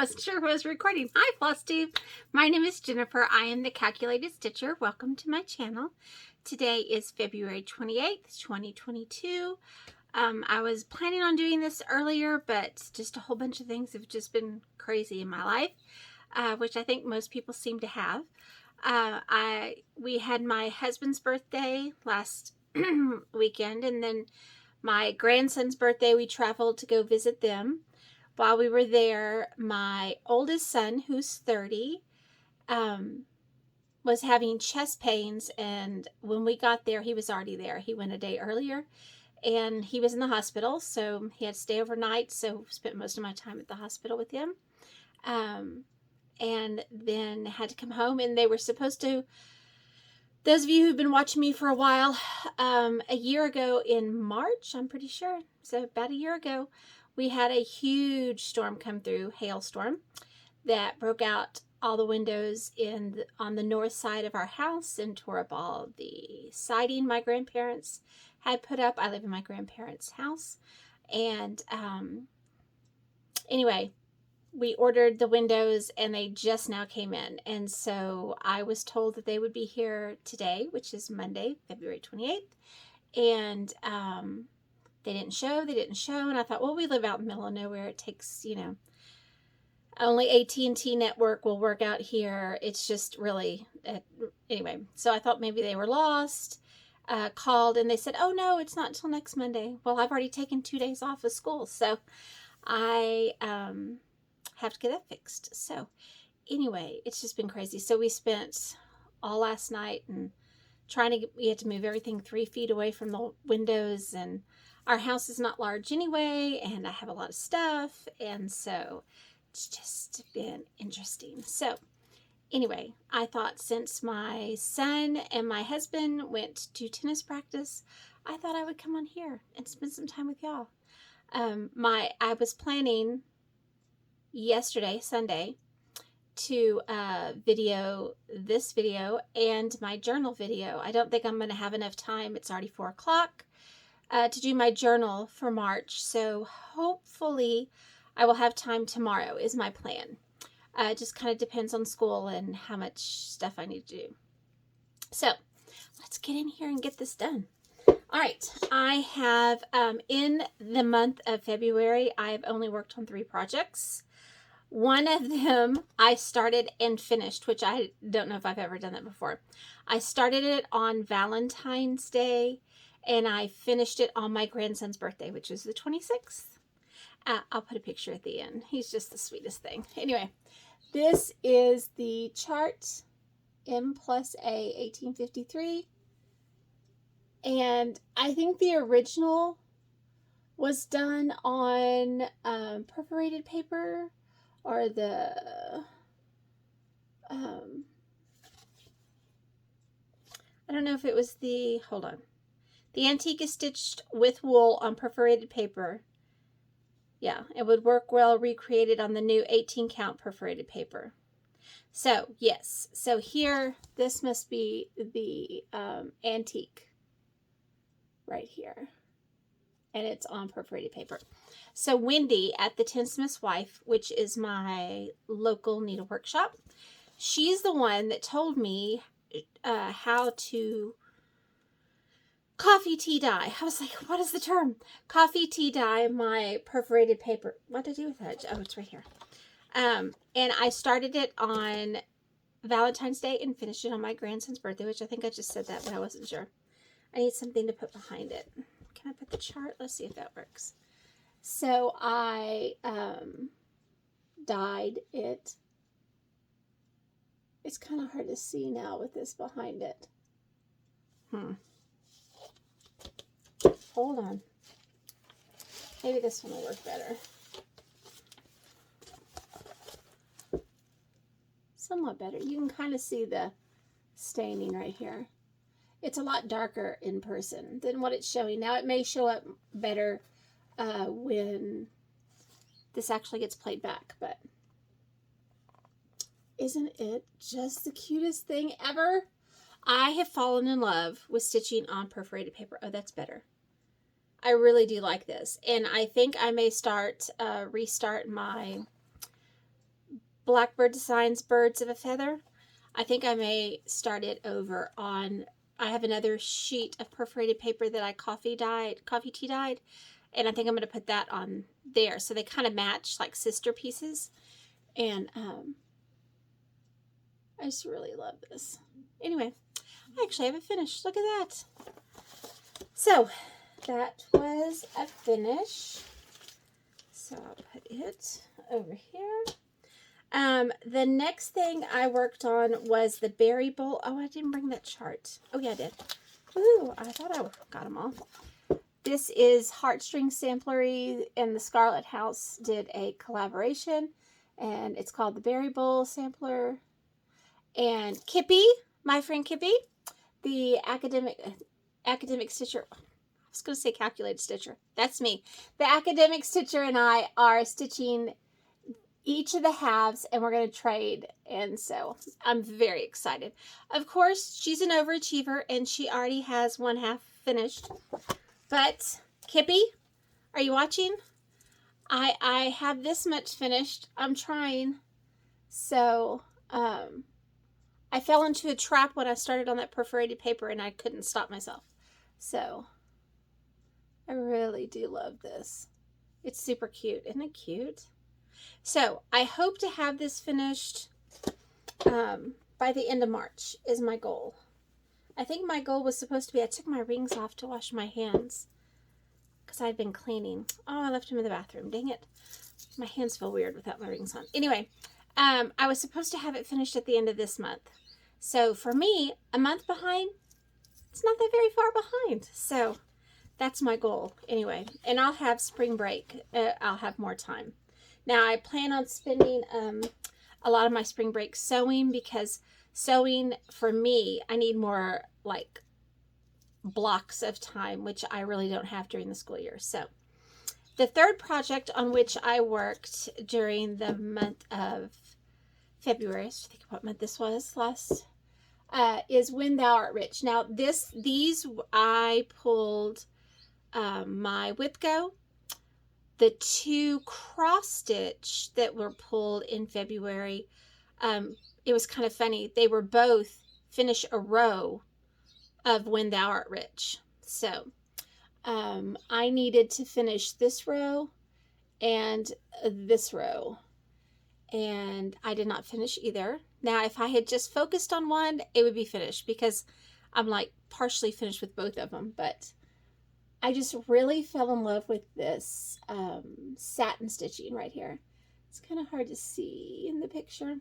wasn't sure who was recording. Hi, Flosstube. My name is Jennifer. I am the Calculated Stitcher. Welcome to my channel. Today is February 28th, 2022. I was planning on doing this earlier, but just a whole bunch of things have just been crazy in my life, which I think most people seem to have. We had my husband's birthday last weekend, and then my grandson's birthday. We traveled to go visit them. While we were there, my oldest son, who's 30, was having chest pains, and when we got there, he was already there. He went a day earlier, and he was in the hospital, so he had to stay overnight, so spent most of my time at the hospital with him, and then had to come home, and they were supposed to, those of you who've been watching me for a while, a year ago in March, I'm pretty sure, so about a year ago, we had a huge storm come through, hailstorm, that broke out all the windows on the north side of our house and tore up all the siding my grandparents had put up. I live in my grandparents' house. And anyway, we ordered the windows and they just now came in. And so I was told that they would be here today, which is Monday, February 28th. And they didn't show, and I thought, well, we live out in the middle of nowhere. It takes, only AT&T network will work out here. It's just really, anyway, so I thought maybe they were lost, called, and they said, oh, no, it's not until next Monday. Well, I've already taken 2 days off of school, so I have to get that fixed. So anyway, it's just been crazy. So we spent all last night and we had to move everything 3 feet away from the windows, and our house is not large anyway, and I have a lot of stuff, and so it's just been interesting. So anyway, I thought since my son and my husband went to tennis practice, I thought I would come on here and spend some time with y'all. I was planning yesterday, Sunday, to video this video and my journal video. I don't think I'm going to have enough time. It's already 4 o'clock. To do my journal for March, so hopefully I will have time tomorrow is my plan. It just kind of depends on school and how much stuff I need to do. So let's get in here and get this done. All right, I have in the month of February, I've only worked on 3 projects. One of them I started and finished, which I don't know if I've ever done that before. I started it on Valentine's Day, and I finished it on my grandson's birthday, which is the 26th. I'll put a picture at the end. He's just the sweetest thing. Anyway, this is the chart M+A 1853. And I think the original was done on perforated paper, or the, I don't know if it was the, hold on. The antique is stitched with wool on perforated paper. Yeah, it would work well recreated on the new 18 count perforated paper. So, yes. So here, this must be the antique right here. And it's on perforated paper. So Wendy at the Tinsmith's Wife, which is my local needle workshop, she's the one that told me how to coffee tea dye. I was like, what is the term? Coffee tea dye my perforated paper. What did I do with that? Oh, it's right here. And I started it on Valentine's Day and finished it on my grandson's birthday, which I think I just said that, but I wasn't sure. I need something to put behind it. Can I put the chart? Let's see if that works. So I dyed it. It's kind of hard to see now with this behind it. Hold on. Maybe this one will work better. Somewhat better. You can kind of see the staining right here. It's a lot darker in person than what it's showing. Now it may show up better when this actually gets played back, but isn't it just the cutest thing ever? I have fallen in love with stitching on perforated paper. Oh, that's better. I really do like this. And I think I may restart my Blackbird Designs Birds of a Feather. I think I may start it over on, I have another sheet of perforated paper that I coffee tea dyed, and I think I'm going to put that on there. So they kind of match, like sister pieces. And I just really love this. Anyway, I actually have it finished. Look at that. So that was a finish. So I'll put it over here. The next thing I worked on was the berry bowl. Oh, I didn't bring that chart. Oh, yeah, I did. Ooh, I thought I got them all. This is Heartstring Samplery and the Scarlet House did a collaboration, and it's called the Berry Bowl Sampler. And Kippy, my friend Kippy, the academic stitcher. I was going to say calculated stitcher. That's me. The academic stitcher and I are stitching each of the halves, and we're going to trade. And so I'm very excited. Of course, she's an overachiever, and she already has one half finished. But Kippy, are you watching? I have this much finished. I'm trying. So I fell into a trap when I started on that perforated paper, and I couldn't stop myself. So I really do love this. It's super cute. Isn't it cute? So I hope to have this finished by the end of March is my goal. I think my goal was supposed to be, I took my rings off to wash my hands because I'd been cleaning. Oh, I left them in the bathroom. Dang it. My hands feel weird without my rings on. Anyway, I was supposed to have it finished at the end of this month. So for me, a month behind, it's not that very far behind. So that's my goal anyway. And I'll have spring break. I'll have more time. Now I plan on spending a lot of my spring break sewing, because sewing for me, I need more like blocks of time, which I really don't have during the school year. So the third project on which I worked during the month of February, so think of what month this was last, is When Thou Art Rich. Now these I pulled my Whipco. The two cross stitch that were pulled in February, it was kind of funny. They were both finish a row of When Thou Art Rich. So I needed to finish this row and this row, and I did not finish either. Now, if I had just focused on one, it would be finished, because I'm like partially finished with both of them. But I just really fell in love with this satin stitching right here. It's kind of hard to see in the picture,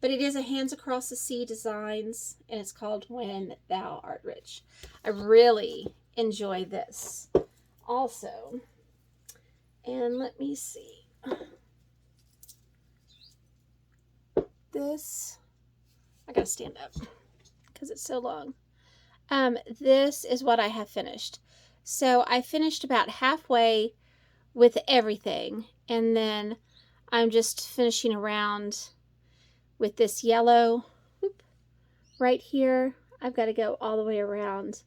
but it is a Hands Across the Sea Designs, and it's called When Thou Art Rich. I really enjoy this also. And let me see. This, I gotta stand up because it's so long. This is what I have finished. So I finished about halfway with everything, and then I'm just finishing around with this yellow right here. I've got to go all the way around,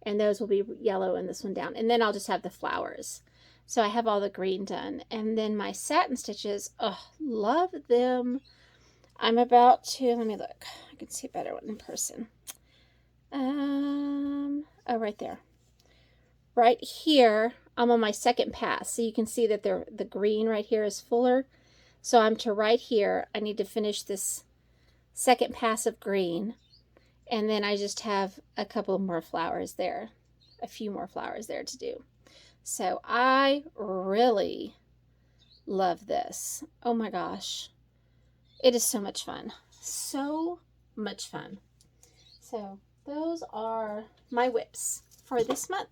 and those will be yellow and this one down, and then I'll just have the flowers. So I have all the green done, and then my satin stitches, oh, love them. I'm about to, let me look. I can see better in person. Oh, right there. Right here, I'm on my second pass, so you can see that the green right here is fuller. So I'm to right here. I need to finish this second pass of green, and then I just have a couple more flowers there, a few more flowers there to do. So I really love this. Oh my gosh, it is so much fun, so much fun. So those are my whips for this month.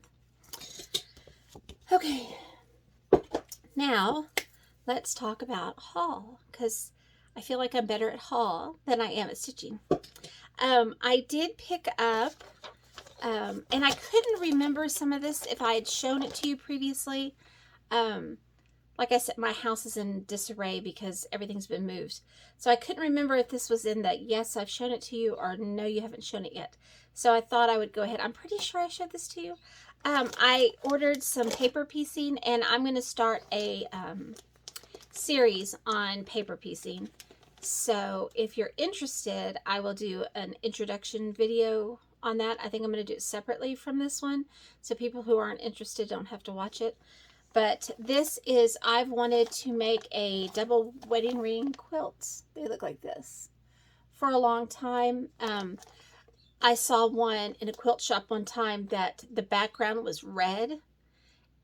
Okay, now let's talk about haul, because I feel like I'm better at haul than I am at stitching. I did pick up, and I couldn't remember some of this if I had shown it to you previously. Like I said, my house is in disarray because everything's been moved. So I couldn't remember if this was in the yes, I've shown it to you, or no, you haven't shown it yet. So I thought I would go ahead. I'm pretty sure I showed this to you. I ordered some paper piecing, and I'm going to start a series on paper piecing. So if you're interested, I will do an introduction video on that. I think I'm going to do it separately from this one, so people who aren't interested don't have to watch it. But this is, I've wanted to make a double wedding ring quilt. They look like this for a long time. I saw one in a quilt shop one time that the background was red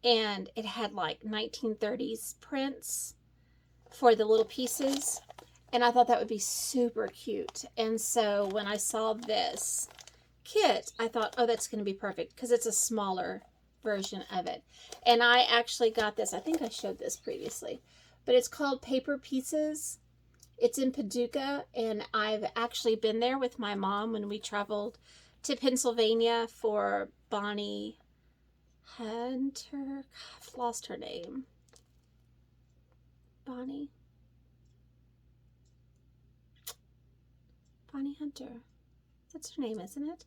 and it had like 1930s prints for the little pieces. And I thought that would be super cute. And so when I saw this kit, I thought, oh, that's going to be perfect because it's a smaller version of it. And I actually got this. I think I showed this previously, but it's called Paper Pieces. It's in Paducah, and I've actually been there with my mom when we traveled to Pennsylvania for Bonnie Hunter. I've lost her name. Bonnie Hunter. That's her name, isn't it?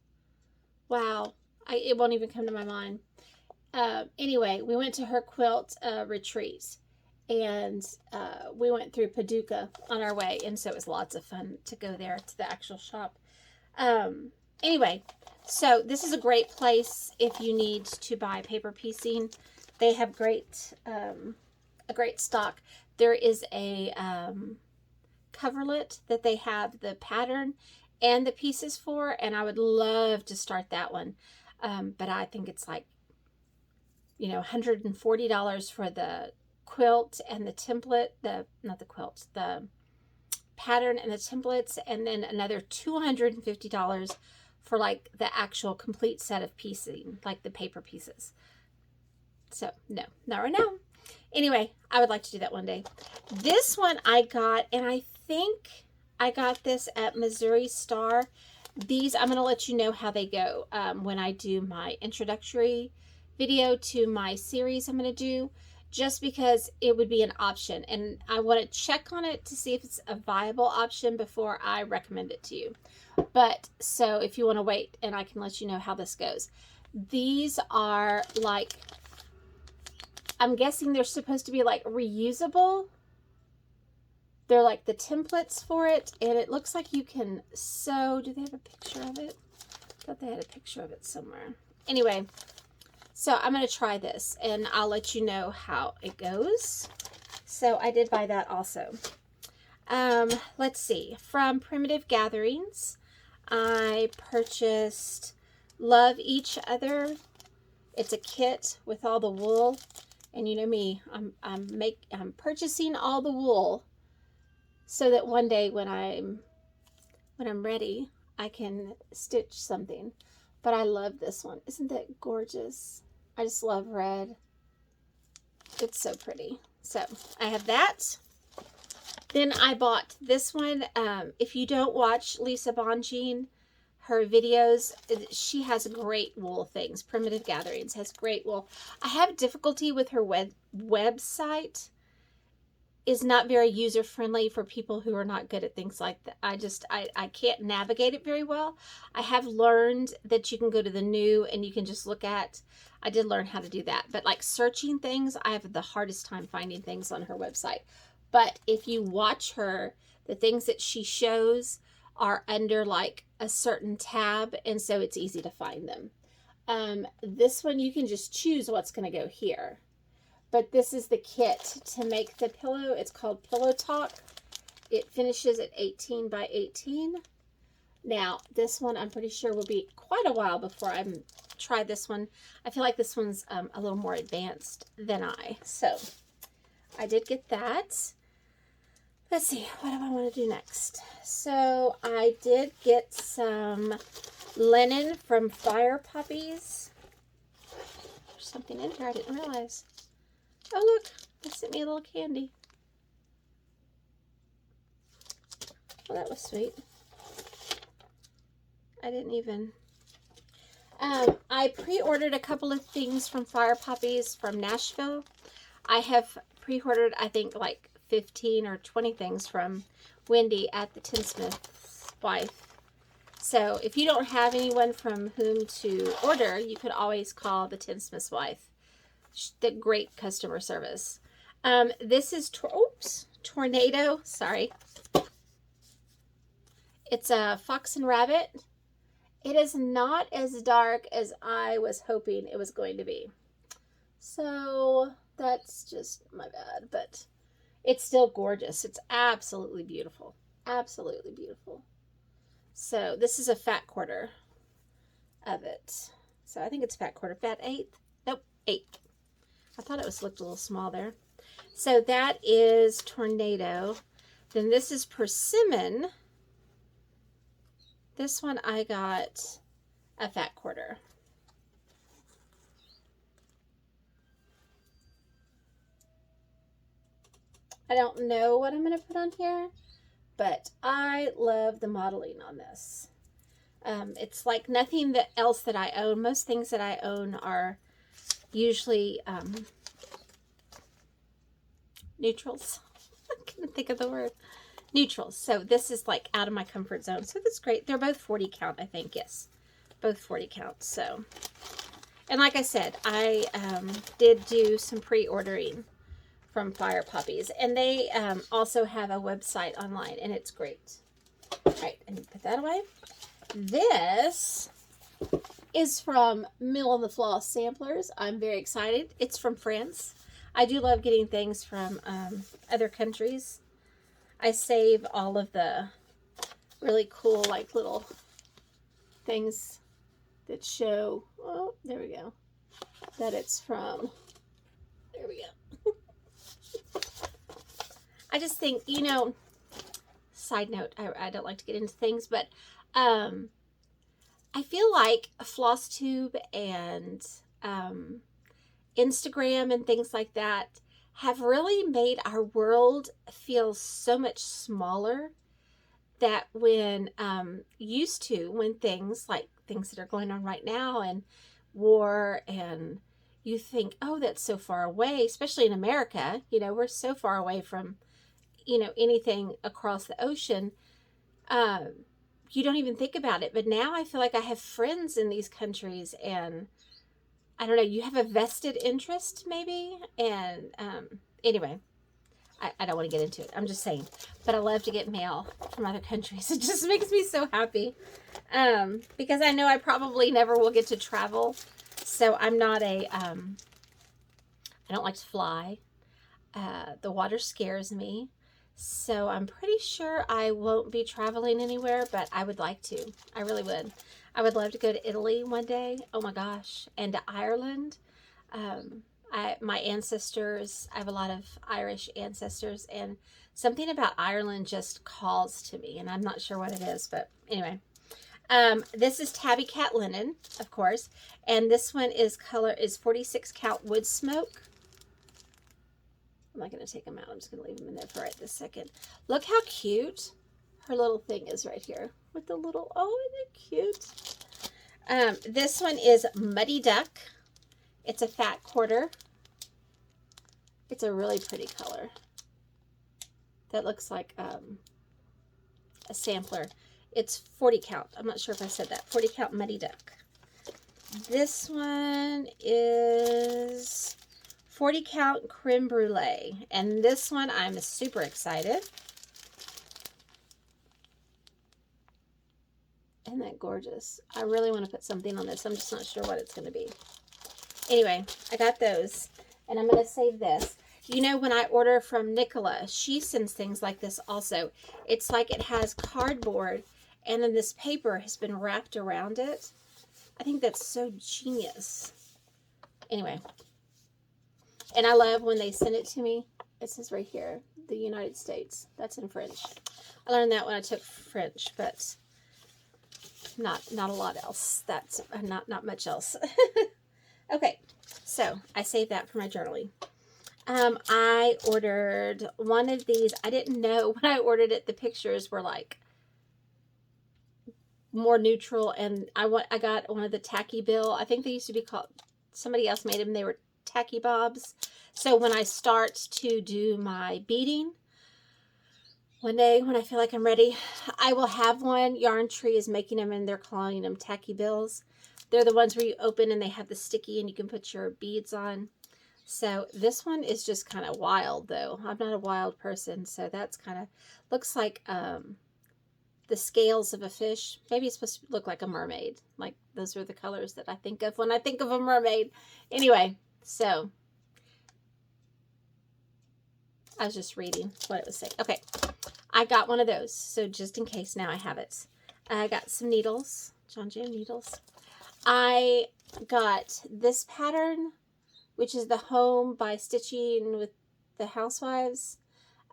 Wow. It won't even come to my mind. Anyway, we went to her quilt retreat, and we went through Paducah on our way, and so it was lots of fun to go there to the actual shop. Anyway, so this is a great place if you need to buy paper piecing. They have a great stock. There is a coverlet that they have the pattern and the pieces for, and I would love to start that one. But I think it's like, you know, $140 for the quilt and the template, the pattern and the templates, and then another $250 for like the actual complete set of piecing, like the paper pieces. So no, not right now. Anyway, I would like to do that one day. This one I got, and I think I got this at Missouri Star. These, I'm going to let you know how they go when I do my introductory video to my series I'm going to do, just because it would be an option. And I want to check on it to see if it's a viable option before I recommend it to you. But so if you want to wait, and I can let you know how this goes. These are like, I'm guessing they're supposed to be like reusable. They're like the templates for it, and it looks like you can sew. Do they have a picture of it? I thought they had a picture of it somewhere. Anyway, so I'm going to try this, and I'll let you know how it goes. So I did buy that also. Let's see. From Primitive Gatherings, I purchased Love Each Other. It's a kit with all the wool, and you know me, I'm purchasing all the wool so that one day when I'm ready, I can stitch something. But I love this one. Isn't that gorgeous? I just love red. It's so pretty. So I have that. Then I bought this one. If you don't watch Lisa Bonjean, her videos, she has great wool things. Primitive Gatherings has great wool. I have difficulty with her website. Is not very user friendly for people who are not good at things like that. I can't navigate it very well. I have learned that you can go to the new and you can just look at, I did learn how to do that, but like searching things, I have the hardest time finding things on her website. But if you watch her, the things that she shows are under like a certain tab, and so it's easy to find them. This one you can just choose what's going to go here. But this is the kit to make the pillow. It's called Pillow Talk. It finishes at 18 by 18. Now, this one I'm pretty sure will be quite a while before I try this one. I feel like this one's a little more advanced than I. So, I did get that. Let's see, what do I want to do next? So, I did get some linen from Fire Puppies. There's something in here I didn't realize. Oh, look, they sent me a little candy. Well, that was sweet. I didn't even... I pre-ordered a couple of things from Fire Puppies from Nashville. I have pre-ordered, I think, like 15 or 20 things from Wendy at the Tinsmith's Wife. So if you don't have anyone from whom to order, you could always call the Tinsmith's Wife. The great customer service. This is Tornado. Sorry. It's a fox and rabbit. It is not as dark as I was hoping it was going to be. So that's just my bad, but it's still gorgeous. It's absolutely beautiful. Absolutely beautiful. So this is a fat quarter of it. So I think it's fat quarter. Fat eighth? Nope, eighth. I thought it looked a little small there. So that is Tornado. Then this is Persimmon. This one I got a fat quarter. I don't know what I'm going to put on here, but I love the modeling on this. It's like nothing else that I own. Most things that I own are usually neutrals. I couldn't think of the word. Neutrals. So this is like out of my comfort zone. So that's great. They're both 40 count, I think. Yes. Both 40 count. So, and like I said, I did do some pre-ordering from Fire Puppies, and they also have a website online, and it's great. All right, and put that away. This is from Mill and the Floss Samplers. I'm very excited. It's from France. I do love getting things from other countries. I save all of the really cool, like, little things that show, oh, there we go, that it's from, there we go. I just think, you know, side note, I don't like to get into things, but I feel like Flosstube and Instagram and things like that have really made our world feel so much smaller, that when used to, when things like things that are going on right now and war, and you think, oh, that's so far away, especially in America, you know, we're so far away from, you know, anything across the ocean. You don't even think about it. But now I feel like I have friends in these countries, and I don't know, you have a vested interest maybe. And anyway, I don't want to get into it. I'm just saying. But I love to get mail from other countries. It just makes me so happy. Because I know I probably never will get to travel. So I'm not a, I don't like to fly. The water scares me. So I'm pretty sure I won't be traveling anywhere, but I would like to. I really would. I would love to go to Italy one day. Oh my gosh. And to Ireland. My ancestors, I have a lot of Irish ancestors, and something about Ireland just calls to me, and I'm not sure what it is, but anyway. This is Tabby Cat Linen, of course, and this one is 46 count wood smoke. I'm not going to take them out. I'm just going to leave them in there for right this second. Look how cute her little thing is right here with the little, oh, isn't it cute? This one is Muddy Duck. It's a fat quarter. It's a really pretty color. That looks like a sampler. It's 40 count. I'm not sure if I said that. 40 count Muddy Duck. This one is 40 count Creme Brulee. And this one I'm super excited. Isn't that gorgeous? I really want to put something on this. I'm just not sure what it's going to be. Anyway, I got those, and I'm going to save this. You know, when I order from Nicola, she sends things like this also. It's like it has cardboard, and then this paper has been wrapped around it. I think that's so genius. Anyway, and I love when they send it to me. It says right here, the United States. That's in French. I learned that when I took French, but not a lot else. That's not much else. Okay, so I saved that for my journaling. I ordered one of these. I didn't know when I ordered it, the pictures were like more neutral, and I got one of the tacky bill. I think they used to be called, somebody else made them. They were tacky bobs. So when I start to do my beading, one day when I feel like I'm ready, I will have one. Yarn Tree is making them, and they're calling them tacky bills. They're the ones where you open and they have the sticky and you can put your beads on. So this one is just kind of wild though. I'm not a wild person, so that's kind of, looks like the scales of a fish. Maybe it's supposed to look like a mermaid. Like those are the colors that I think of when I think of a mermaid. Anyway, so I was just reading what it was saying. Okay, I got one of those. So just in case, now I have it. I got some needles, John Jay needles. I got this pattern, which is the Home by Stitching with the Housewives.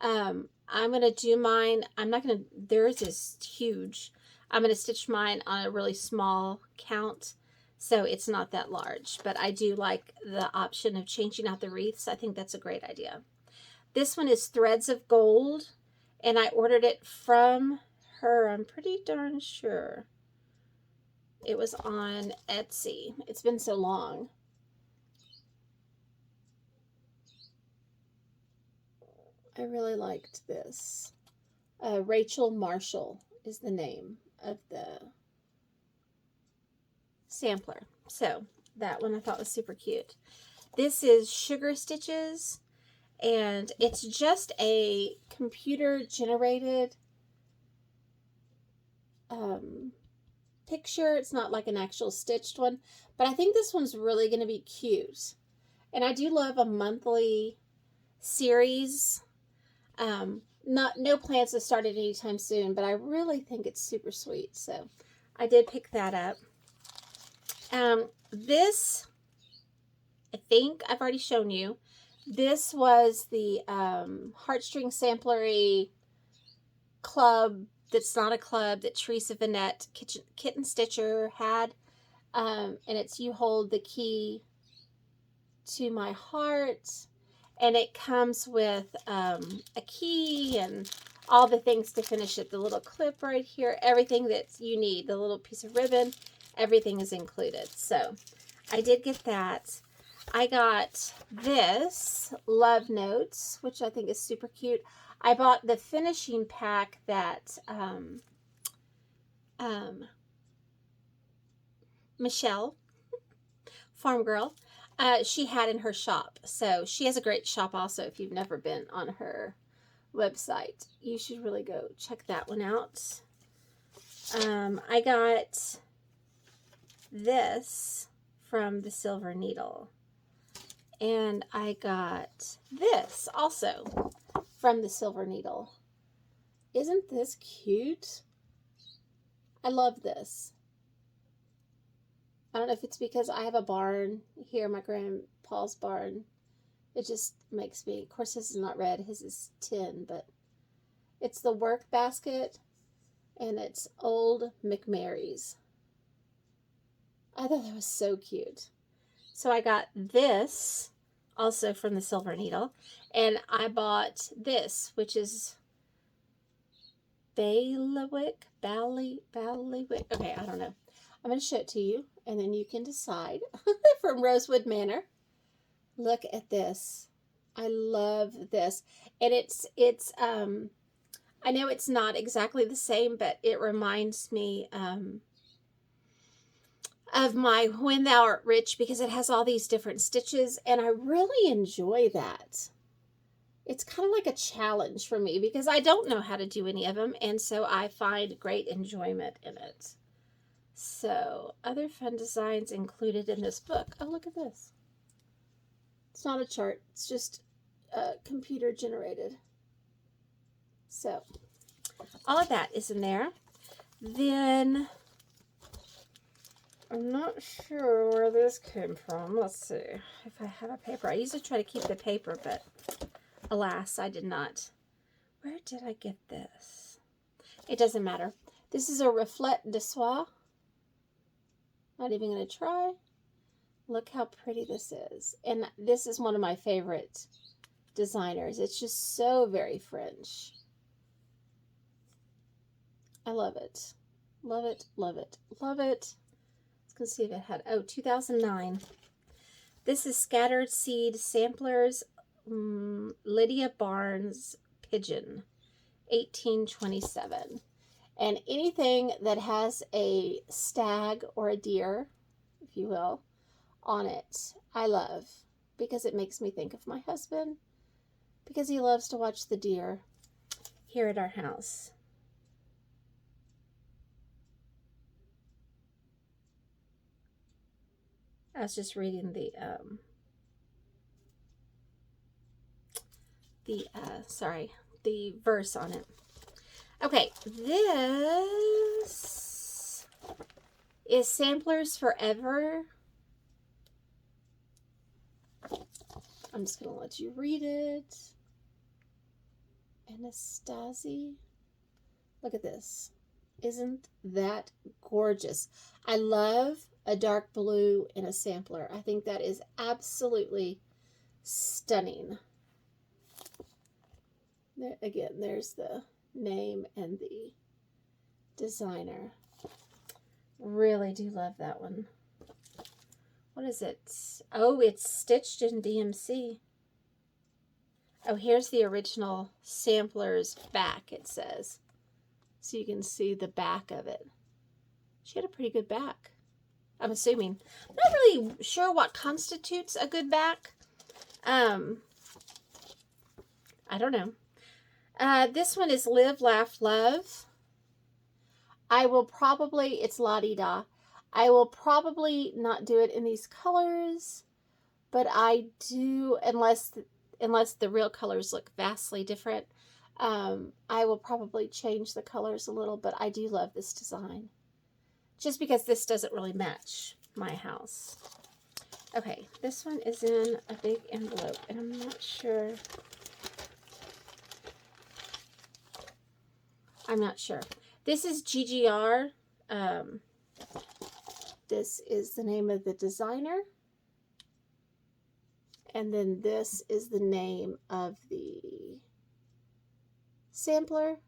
I'm going to do mine. I'm not going to, theirs is huge. I'm going to stitch mine on a really small count, so it's not that large. But I do like the option of changing out the wreaths. I think that's a great idea. This one is Threads of Gold, and I ordered it from her. I'm pretty darn sure it was on Etsy. It's been so long. I really liked this. Rachel Marshall is the name of the sampler. So that one I thought was super cute. This is Sugar Stitches, and it's just a computer generated picture. It's not like an actual stitched one, but I think this one's really going to be cute. And I do love a monthly series. No plans to start it anytime soon, but I really think it's super sweet. So I did pick that up. This, I think I've already shown you. This was the Heartstring Samplery club that's not a club that Teresa Vanette Kitten Stitcher had. And it's You Hold the Key to My Heart. And it comes with a key and all the things to finish it. The little clip right here, everything that you need, the little piece of ribbon, everything is included. So I did get that. I got this, Love Notes, which I think is super cute. I bought the finishing pack that Michelle, Farm Girl, she had in her shop. So she has a great shop also. If you've never been on her website, you should really go check that one out. I got this from the Silver Needle. And I got this also from the Silver Needle. Isn't this cute? I love this. I don't know if it's because I have a barn here, my grandpa's barn. It just makes me, of course his is not red, his is tin, but it's the work basket and it's Old McMary's. I thought that was so cute. So I got this also from the Silver Needle, and I bought this, which is Bailiwick. Okay, I don't know. I'm going to show it to you, and then you can decide. From Rosewood Manor. Look at this. I love this. And it's I know it's not exactly the same, but it reminds me of my When Thou Art Rich, because it has all these different stitches, and I really enjoy that. It's kind of like a challenge for me because I don't know how to do any of them, and so I find great enjoyment in it. So, other fun designs included in this book. Oh, look at this. It's not a chart. It's just computer generated. So, all of that is in there. Then, I'm not sure where this came from. Let's see if I have a paper. I usually try to keep the paper, but alas, I did not. Where did I get this? It doesn't matter. This is a Reflet de Soie. Not even going to try. Look how pretty this is. And this is one of my favorite designers. It's just so very French. I love it. Love it, love it, love it. Let's see if it had, 2009. This is Scattered Seed Samplers, Lydia Barnes Pigeon, 1827. And anything that has a stag or a deer, if you will, on it, I love, because it makes me think of my husband, because he loves to watch the deer here at our house. I was just reading the verse on it. Okay, this is Samplers Forever. I'm just going to let you read it. Anastasia. Look at this. Isn't that gorgeous? I love a dark blue in a sampler. I think that is absolutely stunning. There, again, there's the name and the designer. Really do love that one. What is it? Oh, it's stitched in DMC. Oh, here's the original sampler's back, it says. So you can see the back of it. She had a pretty good back, I'm assuming. I'm not really sure what constitutes a good back. I don't know. This one is Live, Laugh, Love. I will probably, it's la-di-da. I will probably not do it in these colors, but I do, unless the real colors look vastly different, I will probably change the colors a little, but I do love this design. Just because this doesn't really match my house. Okay, this one is in a big envelope, and I'm not sure. I'm not sure. This is GGR. This is the name of the designer. And then this is the name of the sampler.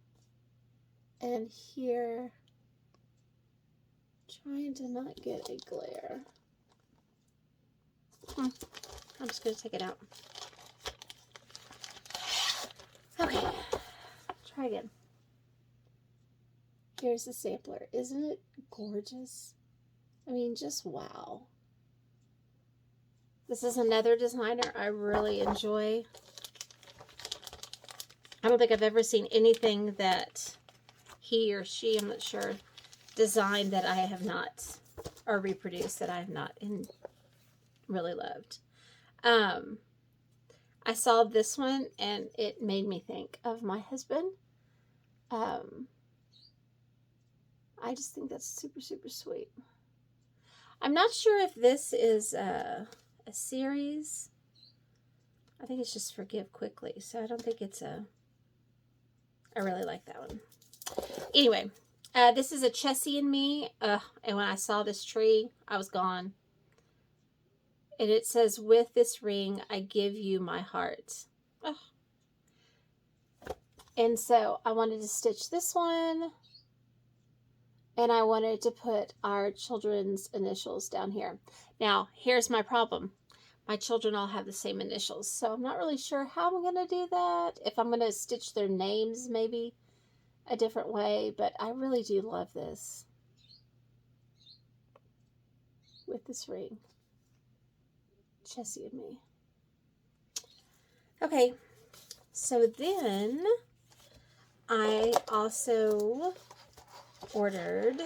And here, trying to not get a glare. I'm just going to take it out. Okay, try again. Here's the sampler. Isn't it gorgeous? I mean, just wow. This is another designer I really enjoy. I don't think I've ever seen anything that he or she, I'm not sure, designed that I have not, or reproduced that I have not really loved. I saw this one and it made me think of my husband. I just think that's super, super sweet. I'm not sure if this is a series. I think it's just Forgive Quickly. So I don't think it's a... I really like that one. Anyway, this is a Chessie and Me. And when I saw this tree, I was gone. And it says, with this ring, I give you my heart. Oh. And so I wanted to stitch this one. And I wanted to put our children's initials down here. Now, here's my problem. My children all have the same initials. So I'm not really sure how I'm going to do that. If I'm going to stitch their names maybe a different way. But I really do love this. With this ring. Chessie and Me. Okay. So then I also ordered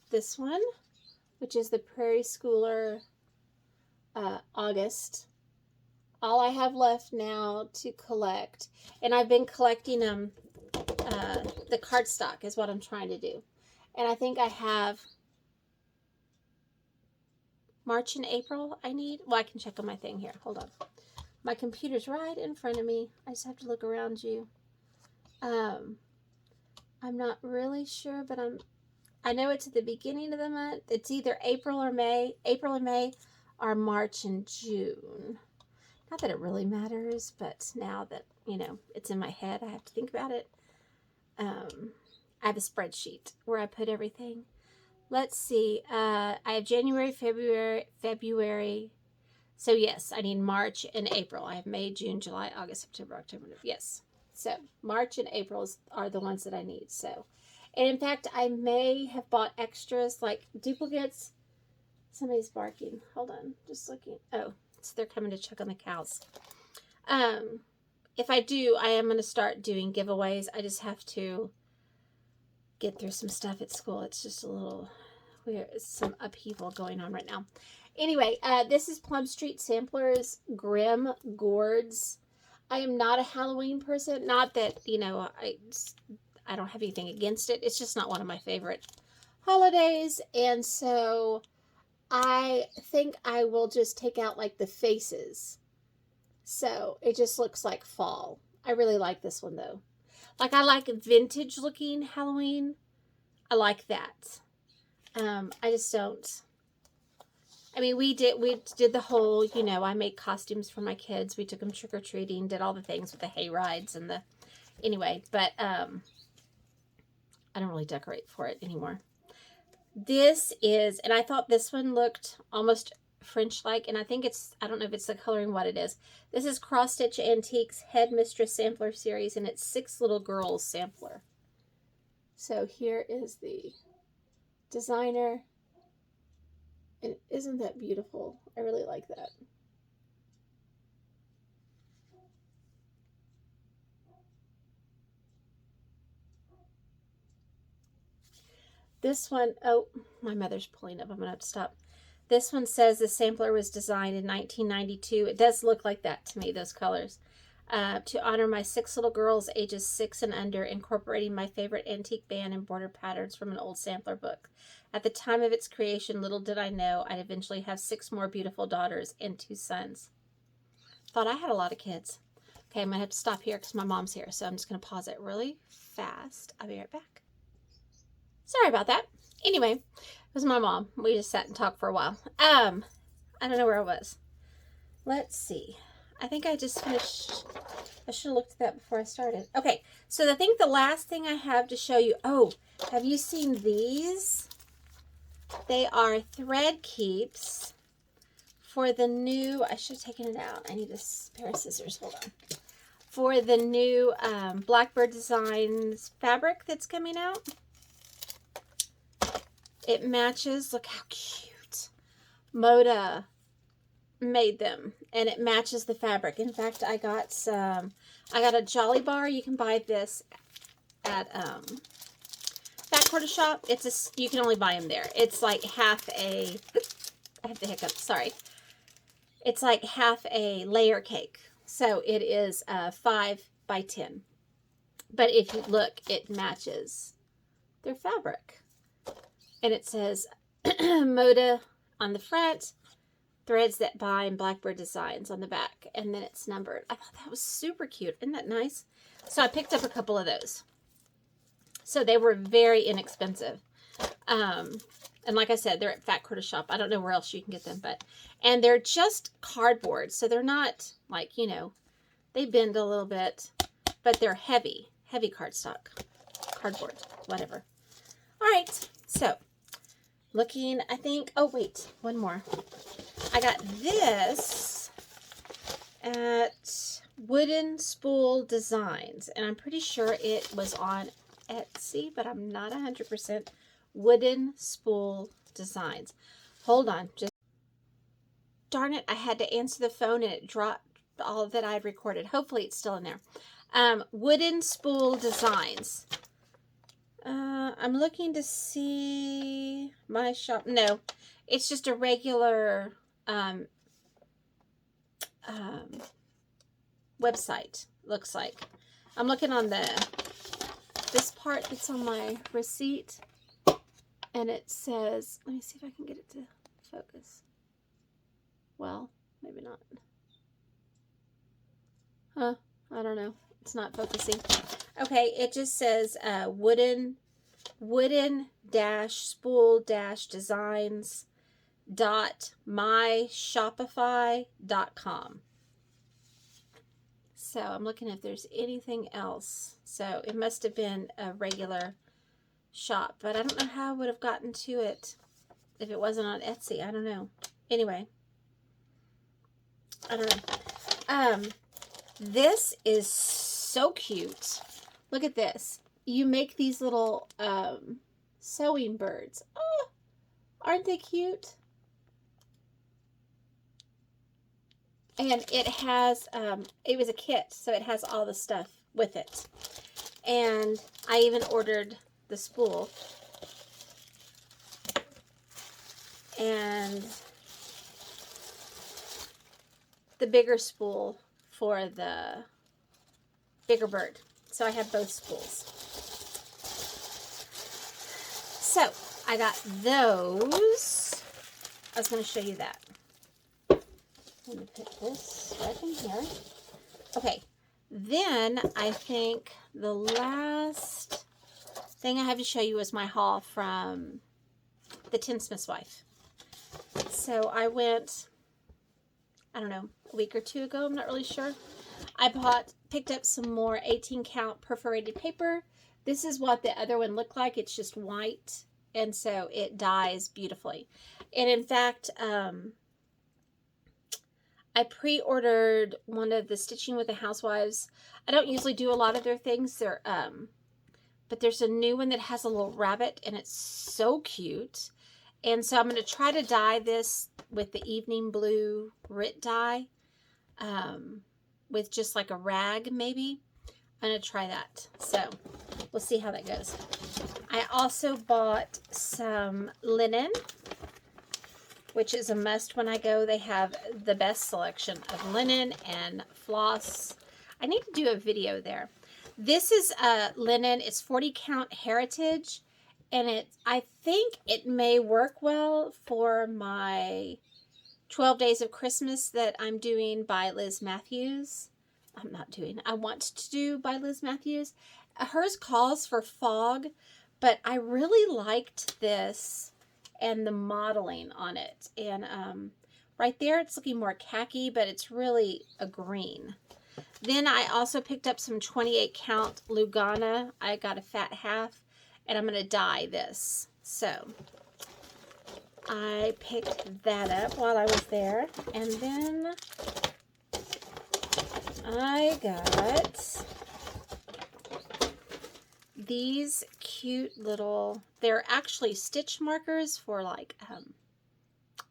this one, which is the Prairie Schooler August. All I have left now to collect, and I've been collecting them, the cardstock is what I'm trying to do. And I think I have March and April I need. Well, I can check on my thing here. Hold on. My computer's right in front of me. I just have to look around you. I'm not really sure, but I know it's at the beginning of the month. It's either April or May. April and May are March and June. Not that it really matters, but now that, you know, it's in my head, I have to think about it. I have a spreadsheet where I put everything. Let's see. I have January, February. So yes, I need March and April. I have May, June, July, August, September, October. Yes. So March and April are the ones that I need. So, and in fact, I may have bought extras like duplicates. Somebody's barking. Hold on. Just looking. Oh, so they're coming to check on the cows. If I do, I am going to start doing giveaways. I just have to get through some stuff at school. It's just a little There's some upheaval going on right now. Anyway, this is Plum Street Samplers Grim Gourds. I am not a Halloween person. Not that, you know, I don't have anything against it. It's just not one of my favorite holidays. And so I think I will just take out like the faces. So it just looks like fall. I really like this one though. Like, I like vintage looking Halloween. I like that. I just don't. I mean, we did the whole, you know, I made costumes for my kids. We took them trick-or-treating, did all the things with the hay rides and the, anyway, but I don't really decorate for it anymore. This is, and I thought this one looked almost French-like, and I think it's, I don't know if it's the coloring, what it is. This is Cross Stitch Antiques Headmistress Sampler Series, and it's 6 Little Girls Sampler. So here is the designer. And isn't that beautiful? I really like that. This one, oh, my mother's pulling up. I'm going to have to stop. This one says the sampler was designed in 1992. It does look like that to me, those colors. To honor my 6 little girls ages 6 and under, incorporating my favorite antique band and border patterns from an old sampler book. At the time of its creation, little did I know I'd eventually have 6 more beautiful daughters and 2 sons. Thought I had a lot of kids. Okay, I'm going to have to stop here because my mom's here, so I'm just going to pause it really fast. I'll be right back. Sorry about that. Anyway, it was my mom. We just sat and talked for a while. I don't know where I was. Let's see. I think I just finished. I should have looked at that before I started. Okay, so I think the last thing I have to show you. Oh, have you seen these? They are thread keeps for the new. I should have taken it out. I need a pair of scissors. Hold on. For the new Blackbird Designs fabric that's coming out. It matches. Look how cute. Moda made them, and it matches the fabric. In fact, I got a Jolly Bar. You can buy this at Fat Quarter Shop. You can only buy them there. It's like half a, I have the hiccups, sorry. It's like half a layer cake. So it is 5 by 10. But if you look, it matches their fabric. And it says Moda on the front, Threads That Bind, Blackbird Designs on the back, and then it's numbered. I thought that was super cute. Isn't that nice? So I picked up a couple of those. So they were very inexpensive. And like I said, they're at Fat Quarter Shop. I don't know where else you can get them, and they're just cardboard. So they're not like, you know, they bend a little bit, but they're heavy cardstock, cardboard, whatever. All right. So looking, I think, oh wait, one more. I got this at Wooden Spool Designs, and I'm pretty sure it was on Etsy, but I'm not 100%. Wooden Spool Designs. Hold on, just darn it, I had to answer the phone and it dropped all that I had recorded. Hopefully it's still in there. Wooden Spool Designs. I'm looking to see my shop. No, it's just a regular website, looks like. I'm looking on this part that's on my receipt, and it says, let me see if I can get it to focus. Well, maybe not. Huh, I don't know. It's not focusing. Okay, it just says wooden dash spool dash designs .myshopify.com. So I'm looking if there's anything else. So it must have been a regular shop, but I don't know how I would have gotten to it if it wasn't on Etsy. I don't know. Anyway, I don't know. This is so cute. Look at this. You make these little sewing birds. Oh, aren't they cute? And it has, it was a kit, so it has all the stuff with it. And I even ordered the spool. and the bigger spool for the bigger bird. So I have both spools. So I got those. I was going to show you that. Let me put this right in here. Okay. Then I think the last thing I have to show you is my haul from the Tinsmith's Wife. So I went, I don't know, a week or two ago. I'm not really sure. I picked up some more 18 count perforated paper. This is what the other one looked like. It's just white, and so it dyes beautifully. And in fact, I pre-ordered one of the Stitching with the Housewives. I don't usually do a lot of their things. But there's a new one that has a little rabbit, and it's so cute. And so I'm going to try to dye this with the Evening Blue Rit dye, with just like a rag maybe. I'm going to try that. So we'll see how that goes. I also bought some linen, which is a must when I go. They have the best selection of linen and floss. I need to do a video there. This is linen. It's 40 count heritage, and I think it may work well for my 12 Days of Christmas that I'm doing by Liz Matthews. I want to do by Liz Matthews. Hers calls for fog, but I really liked this and the modeling on it. And right there, it's looking more khaki, but it's really a green. Then I also picked up some 28 count Lugana. I got a fat half, and I'm going to dye this. So I picked that up while I was there. And then I got these cute little, they're actually stitch markers for like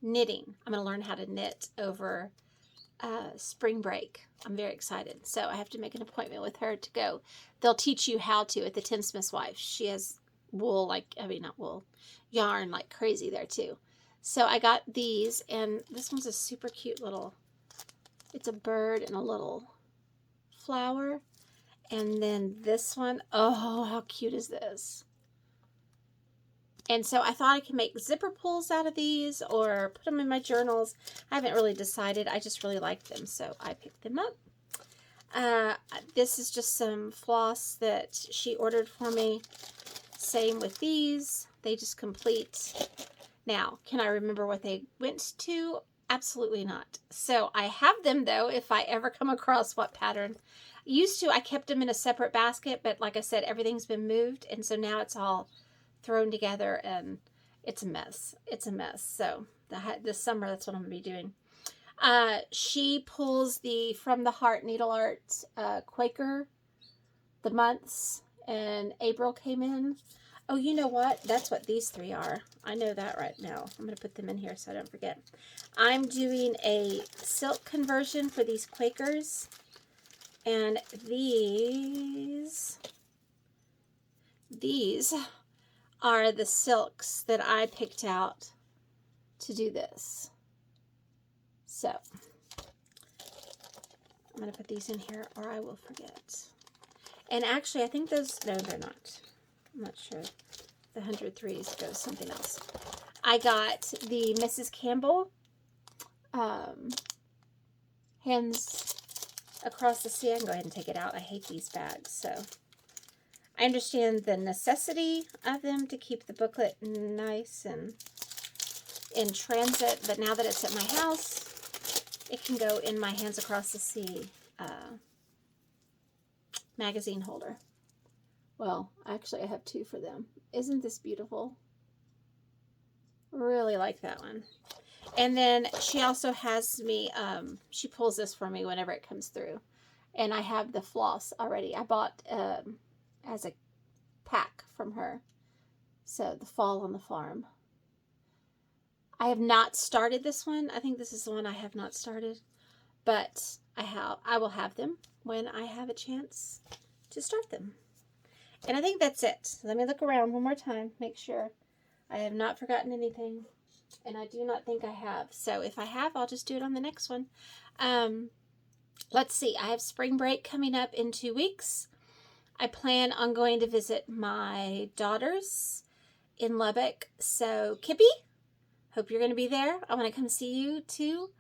knitting. I'm going to learn how to knit over spring break. I'm very excited. So I have to make an appointment with her to go. They'll teach you how to at the Tinsmith's Wife. She has wool, not wool, yarn like crazy there too. So I got these, and this one's a super cute little, it's a bird and a little flower. And then this one, oh, how cute is this? And so I thought I could make zipper pulls out of these or put them in my journals. I haven't really decided. I just really like them, so I picked them up. This is just some floss that she ordered for me. Same with these. They just complete. Now, can I remember what they went to? Absolutely not. So I have them, though, if I ever come across what pattern. Used to, I kept them in a separate basket, but like I said, everything's been moved, and so now it's all thrown together, and it's a mess. It's a mess. So this summer, that's what I'm going to be doing. She pulls the From the Heart Needle Art Quaker, the months, and April came in. Oh, you know what? That's what these three are. I know that right now. I'm going to put them in here so I don't forget. I'm doing a silk conversion for these Quakers. And these are the silks that I picked out to do this. So I'm going to put these in here or I will forget. And actually, I think those, no, they're not. I'm not sure. The 103s goes something else. I got the Mrs. Campbell Hands Across the Sea. I can go ahead and take it out. I hate these bags, so I understand the necessity of them to keep the booklet nice and in transit, but now that it's at my house, it can go in my Hands Across the Sea magazine holder. Well, actually, I have two for them. Isn't this beautiful? Really like that one. And then she also has me, she pulls this for me whenever it comes through. And I have the floss already. I bought as a pack from her. So, the Fall on the Farm. I have not started this one. I think this is the one I have not started. But I will have them when I have a chance to start them. And I think that's it. Let me look around one more time. Make sure I have not forgotten anything. And I do not think I have. So if I have, I'll just do it on the next one. Let's see. I have spring break coming up in 2 weeks. I plan on going to visit my daughters in Lubbock. So Kippy, hope you're going to be there. I want to come see you too.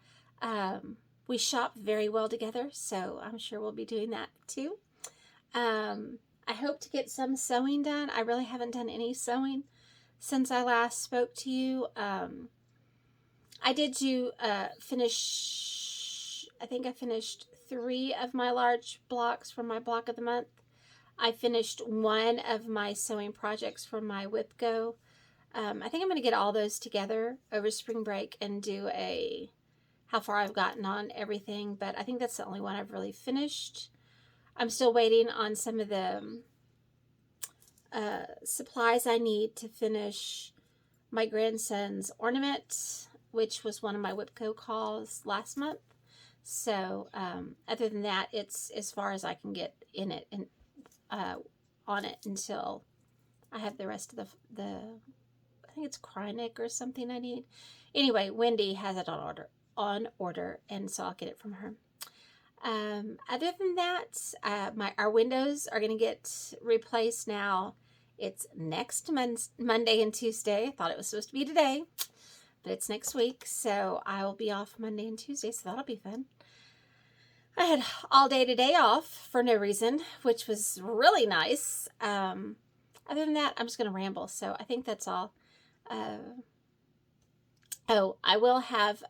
We shop very well together, so I'm sure we'll be doing that too. I hope to get some sewing done. I really haven't done any sewing since I last spoke to you. I did finish, I think I finished 3 of my large blocks from my block of the month. I finished 1 of my sewing projects for my Whip Go. I think I'm going to get all those together over spring break and do how far I've gotten on everything, but I think that's the only one I've really finished. I'm still waiting on some of the supplies I need to finish my grandson's ornament, which was one of my Whip Go calls last month. So other than that, it's as far as I can get in it and on it until I have the rest of the I think it's Krynic or something I need. Anyway, Wendy has it on order, and so I'll get it from her. Other than that, our windows are going to get replaced now. It's next Monday and Tuesday. I thought it was supposed to be today, but it's next week, so I will be off Monday and Tuesday, so that'll be fun. I had all day today off for no reason, which was really nice. Other than that, I'm just going to ramble, so I think that's all. I will have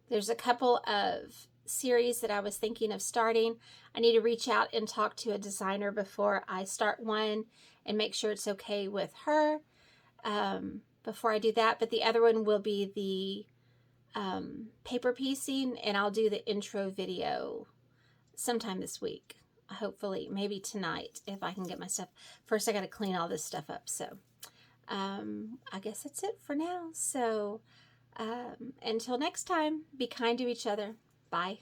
there's a couple of series that I was thinking of starting. I need to reach out and talk to a designer before I start one and make sure it's okay with her before I do that. But the other one will be the paper piecing, and I'll do the intro video sometime this week. Hopefully, maybe tonight if I can get my stuff. First, I got to clean all this stuff up, so I guess that's it for now. So until next time, be kind to each other. Bye.